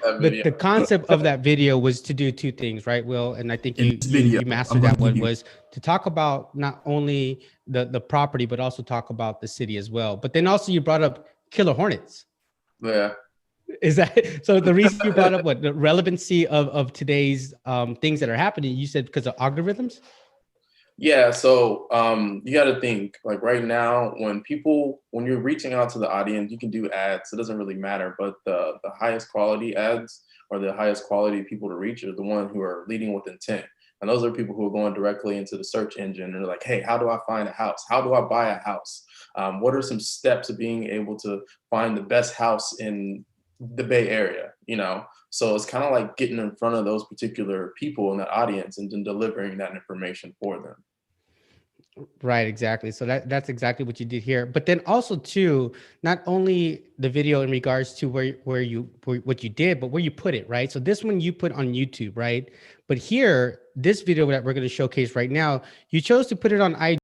that but video. the concept of that video was to do two things, right, Will? And I think you mastered that one, was to talk about not only the property, but also talk about the city as well. But then also you brought up killer hornets. Yeah. Is that so? The reason you brought up what the relevancy of today's things that are happening, you said because of algorithms? Yeah, so you got to think like right now when you're reaching out to the audience, you can do ads. It doesn't really matter, but the highest quality ads or the highest quality people to reach are the ones who are leading with intent. And those are people who are going directly into the search engine and they're like, hey, how do I find a house? How do I buy a house? What are some steps of being able to find the best house in the Bay Area, So it's kind of like getting in front of those particular people in the audience and then delivering that information for them. Right, exactly. So that's exactly what you did here. But then also too, not only the video in regards to what you did, but where you put it, right? So this one you put on YouTube, right? But here, this video that we're going to showcase right now, you chose to put it on IG.